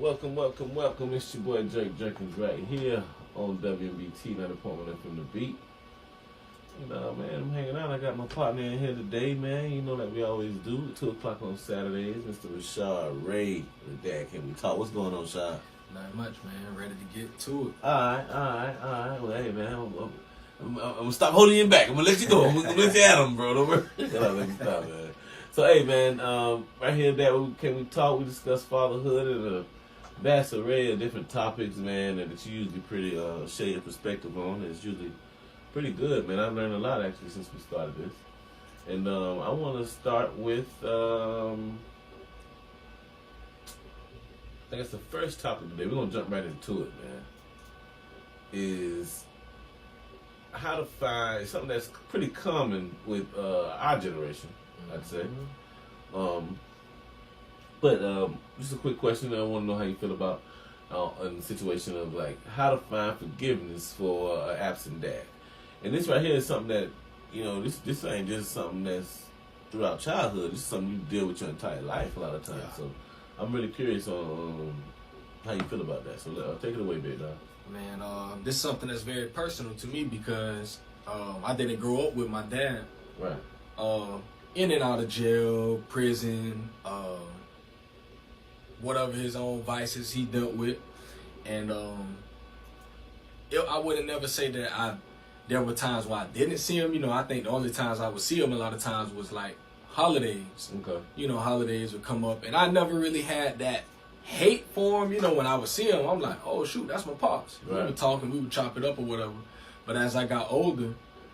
Welcome. It's your boy Drake Jenkins right here on WMBT 90.1 FM The Beat. Man, I'm hanging out. I got my partner in here today, man. You know, like we always do, 2 o'clock on Saturdays. Mr. Rashad Ray. With Dad, can we talk? What's going on, Shad? Not much, man. Ready to get to it. All right. Well, hey, man, I'm gonna stop holding you back. I'm gonna let you go. I'm gonna let you at him, bro. Don't worry. I'll let you stop, man. So, hey, man, right here, Dad, can we talk? We discuss fatherhood and a vast array of different topics, man, and it's usually pretty share your perspective on. It's usually pretty good, man. I've learned a lot actually since we started this. And I want to start with I think it's the first topic today. We're gonna jump right into it, man. Is how to find something that's pretty common with our generation, I'd say. But just a quick question. I want to know how you feel about in the situation of like how to find forgiveness for an absent dad. And this right here is something that, you know, this ain't just something that's throughout childhood. This is something you deal with your entire life a lot of times. Yeah. So I'm really curious on how you feel about that. So take it away, big dog. Man, this is something that's very personal to me because I didn't grow up with my dad. Right. In and out of jail, prison, whatever his own vices he dealt with. And I would never say that there were times where I didn't see him. You know, I think the only times I would see him a lot of times was like holidays. Okay. You know, holidays would come up. And I never really had that hate for him. You know, when I would see him, I'm like, oh, shoot, that's my pops. Right. We would talk and we would chop it up or whatever. But as I got older,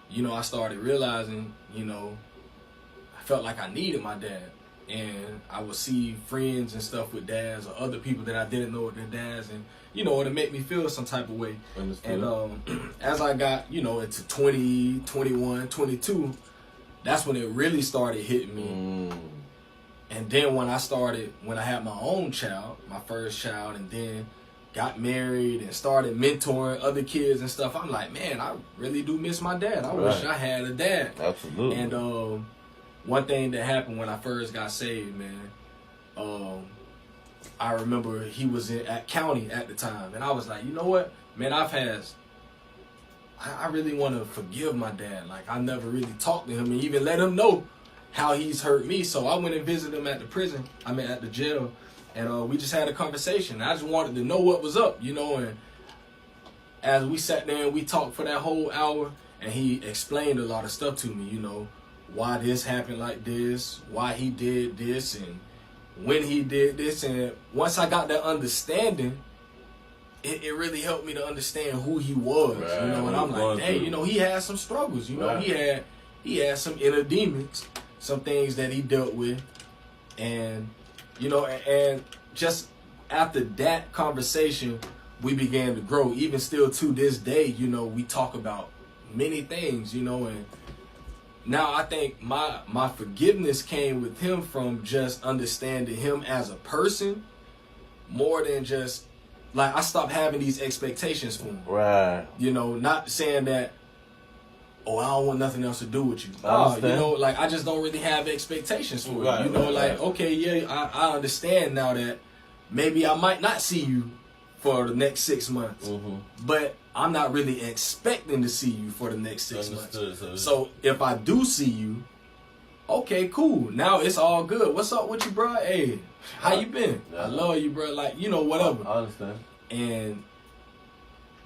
you know, I started realizing, you know, I felt like I needed my dad. And I would see friends and stuff with dads or other people that I didn't know with their dads. And, you know, it'd make me feel some type of way. Understood. And as I got, you know, into 20, 21, 22, that's when it really started hitting me. And then when I had my own child, my first child, and then got married and started mentoring other kids and stuff, I'm like, man, I really do miss my dad. I wish I had a dad. Absolutely. And one thing that happened when I first got saved, man, I remember he was at county at the time, and I was like, you know what, man, I really want to forgive my dad. Like, I never really talked to him and even let him know how he's hurt me. So I went and visited him at the jail, and we just had a conversation. I just wanted to know what was up, you know, and as we sat there and we talked for that whole hour, and he explained a lot of stuff to me, you know, why this happened like this, why he did this, and when he did this. And once I got that understanding, it really helped me to understand who he was, you know. And I'm like, hey, you know, he had some struggles, you know, he had some inner demons, some things that he dealt with, and you know, and just after that conversation, we began to grow. Even still to this day, you know, we talk about many things, you know, and now I think my forgiveness came with him from just understanding him as a person more than just, like, I stopped having these expectations for him. Right. You know, not saying that, oh, I don't want nothing else to do with you. You know, like, I just don't really have expectations for you. You know, like, okay, yeah, I understand now that maybe I might not see you for the next 6 months. But I'm not really expecting to see you for the next 6 months. So if I do see you, okay, cool. Now it's all good. What's up with you, bro? Hey, how you been? I love you, bro. Like, you know, whatever. I understand. And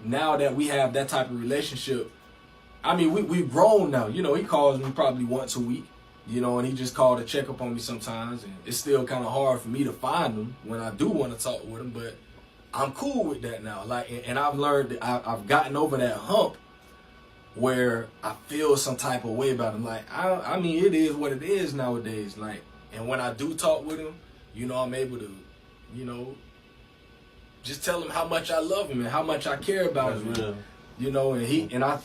now that we have that type of relationship, I mean, we've grown now. You know, he calls me probably once a week, you know, and he just called to check up on me sometimes. And it's still kind of hard for me to find him when I do want to talk with him, but I'm cool with that now. Like, and I've learned that I've gotten over that hump where I feel some type of way about him. Like, I mean, it is what it is nowadays. Like, and when I do talk with him, you know, I'm able to, you know, just tell him how much I love him and how much I care about him. Real. You know, and I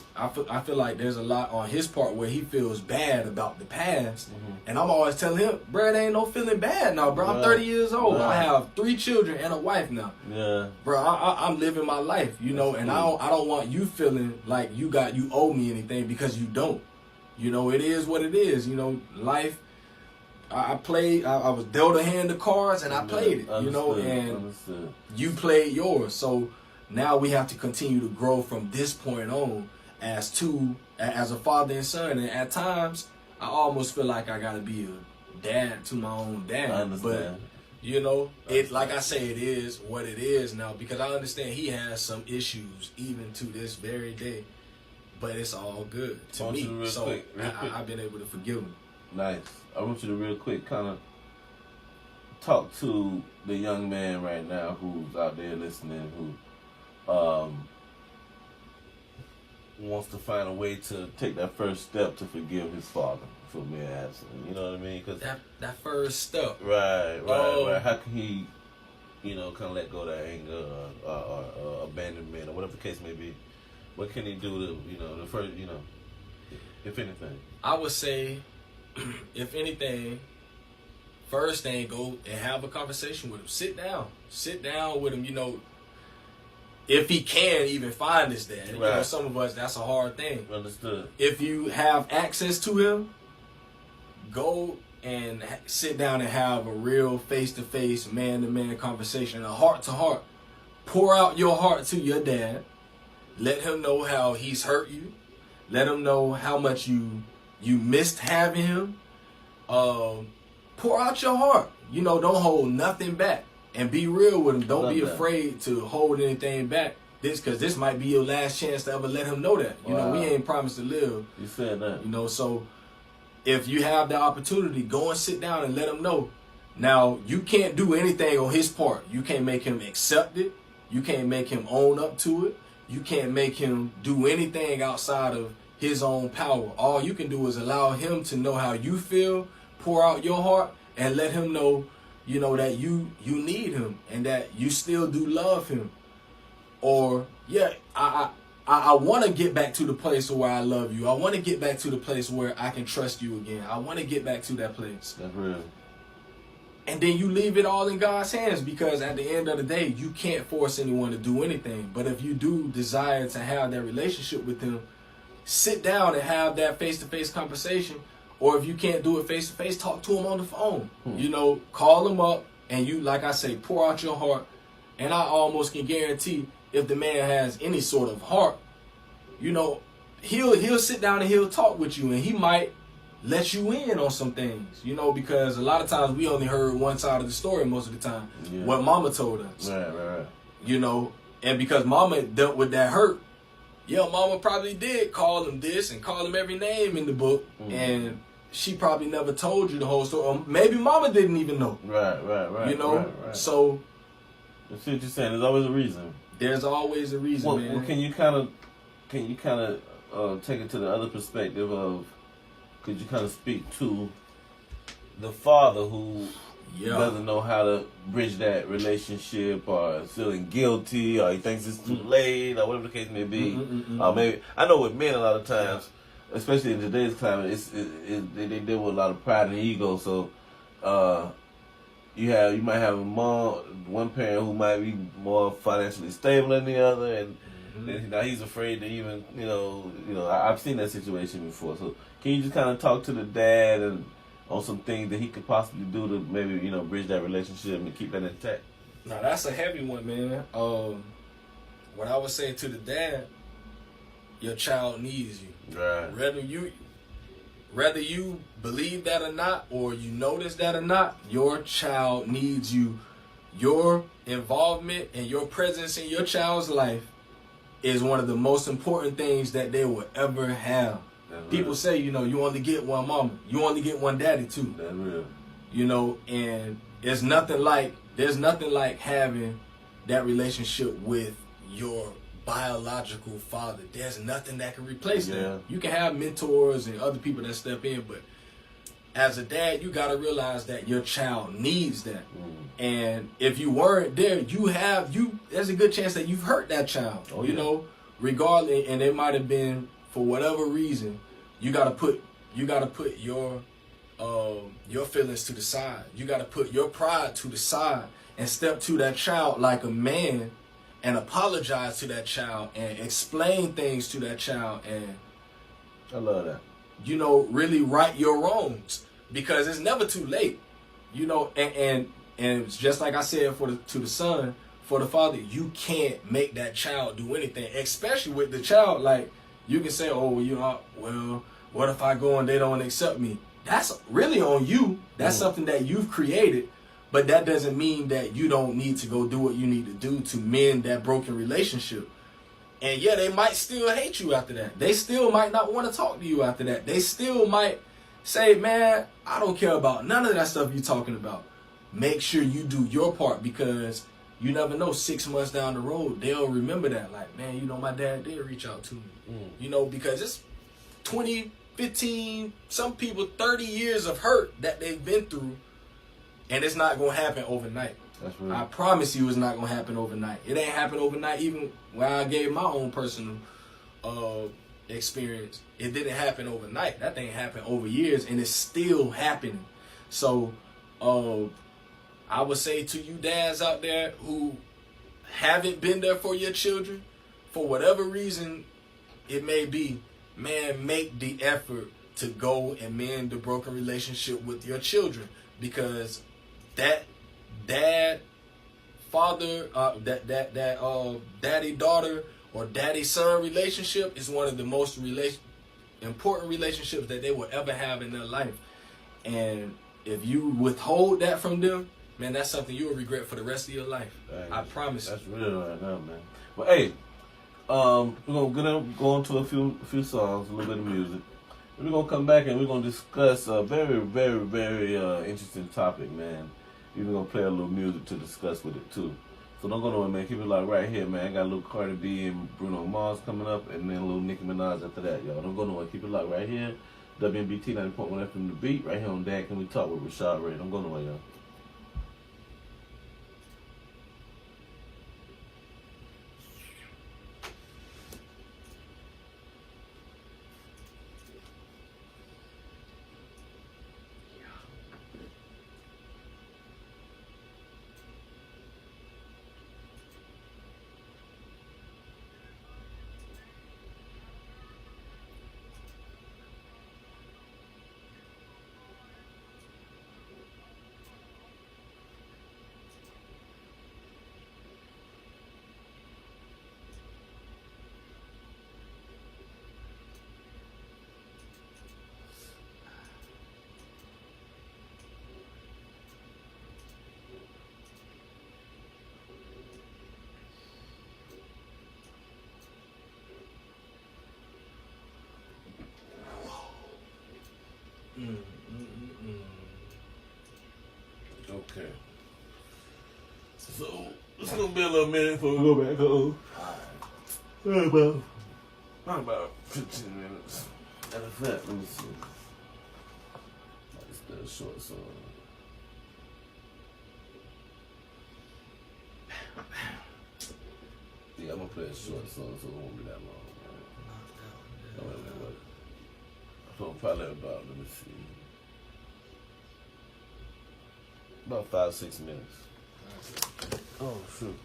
feel like there's a lot on his part where he feels bad about the past. And I'm always telling him, bro, it ain't no feeling bad now, bro. I'm 30 years old. I have 3 children and a wife now. Yeah. Bro, I'm living my life, you know, and I don't want you feeling like you owe me anything, because you don't. You know, it is what it is. You know, life, I played. I was dealt a hand of cards, and I played it. You know, and you played yours. So now we have to continue to grow from this point on as a father and son. And at times, I almost feel like I gotta be a dad to my own dad. I understand. But you know, it like I say, it is what it is now, because I understand he has some issues even to this very day. But it's all good to me. So I've been able to forgive him. Nice. I want you to real quick kind of talk to the young man right now who's out there listening, who wants to find a way to take that first step to forgive his father for me asking. You know what I mean? Cause that first step. Right. How can he, kind of let go of that anger or abandonment or whatever the case may be? What can he do to, the first, if anything? I would say, if anything, first thing, go and have a conversation with him. Sit down with him, if he can even find his dad. Right. Some of us, that's a hard thing. Understood. If you have access to him, go and sit down and have a real face-to-face, man-to-man conversation, a heart-to-heart. Pour out your heart to your dad. Let him know how he's hurt you. Let him know how much you missed having him. Pour out your heart. Don't hold nothing back. And be real with him. Don't be afraid to hold anything back. Because this might be your last chance to ever let him know that. We ain't promised to live. You said that. So if you have the opportunity, go and sit down and let him know. Now, you can't do anything on his part. You can't make him accept it. You can't make him own up to it. You can't make him do anything outside of his own power. All you can do is allow him to know how you feel, pour out your heart, and let him know, that you need him and that you still do love him. Or, I want to get back to the place where I love you. I want to get back to the place where I can trust you again. I want to get back to that place. That's real. And then you leave it all in God's hands, because at the end of the day, you can't force anyone to do anything. But if you do desire to have that relationship with him, sit down and have that face-to-face conversation. Or if you can't do it face-to-face, talk to him on the phone. Call him up and you, like I say, pour out your heart. And I almost can guarantee if the man has any sort of heart, he'll sit down and he'll talk with you, and he might let you in on some things, because a lot of times we only heard one side of the story most of the time, what mama told us. Right. And because mama dealt with that hurt, mama probably did call him this and call him every name in the book, and she probably never told you the whole story. Or maybe mama didn't even know. Right. Right. So that's what you're saying. There's always a reason. There's always a reason, man. Well, can you kind of take it to the other perspective of? Could you kind of speak to the father who doesn't know how to bridge that relationship, or is feeling guilty, or he thinks it's too late, or whatever the case may be? Maybe I know with men a lot of times, especially in today's climate, they deal with a lot of pride and ego. So you might have one parent who might be more financially stable than the other, and now he's afraid to even I've seen that situation before. So can you just kind of talk to the dad and on some things that he could possibly do to maybe bridge that relationship and keep that intact? Now that's a heavy one, man. What I would say to the dad, your child needs you. Right. Whether you believe that or not, or you notice that or not, your child needs you. Your involvement and your presence in your child's life is one of the most important things that they will ever have. People say, you only get one mama. You only get one daddy too. That's real. And there's nothing like having that relationship with your biological father. There's nothing that can replace that. You can have mentors and other people that step in, but as a dad, you got to realize that your child needs that. And if you weren't there, there's a good chance that you've hurt that child. Regardless, and it might have been for whatever reason. You got to put your feelings to the side. You got to put your pride to the side and step to that child like a man and apologize to that child and explain things to that child, and I love that. really right your wrongs. because it's never too late, you know. And it's just like I said to the son, for the father, you can't make that child do anything, especially with the child. Like, you can say, oh, you know, well, what if I go and they don't accept me? That's really on you. That's something that you've created. But that doesn't mean that you don't need to go do what you need to do to mend that broken relationship. And yeah, they might still hate you after that. They still might not want to talk to you after that. They still might say, man, I don't care about none of that stuff you're talking about. Make sure you do your part, because you never know, 6 months down the road, they'll remember that. Like, man, you know, my dad did reach out to me. You know, because it's 20, 15, some people 30 years of hurt that they've been through, and it's not going to happen overnight. That's right. I promise you it's not going to happen overnight. It ain't happen overnight even when I gave my own personal experience. It didn't happen overnight. That thing happened over years, and it's still happening. So, I would say to you dads out there who haven't been there for your children, for whatever reason it may be, man, make the effort to go and mend the broken relationship with your children, because that dad, father, daddy daughter or daddy son relationship is one of the most important relationships that they will ever have in their life. And if you withhold that from them, man, that's something you'll regret for the rest of your life. Dang, I promise that's you. That's real right now, man. Well, hey, we're gonna go into a few songs, a little bit of music. We're gonna come back and we're gonna discuss a very, very, very interesting topic, man. We're gonna play a little music to discuss with it too. So don't go nowhere, man. Keep it locked right here, man. I got a little Cardi B and Bruno Mars coming up, and then a little Nicki Minaj after that, y'all. Don't go nowhere. Keep it locked right here. WNBT 90.1 FM The Beat, right here on Dad Can We Talk with Rashad Ray. Don't go nowhere, y'all. Okay. So, it's going to be a little minute before we go back home. About 15 minutes. Matter of fact, let me see. It's still a short song. Yeah, I'm going to play a short song so it won't be that long. Wait. So probably about, let me see. About 5-6 minutes. Oh, shoot.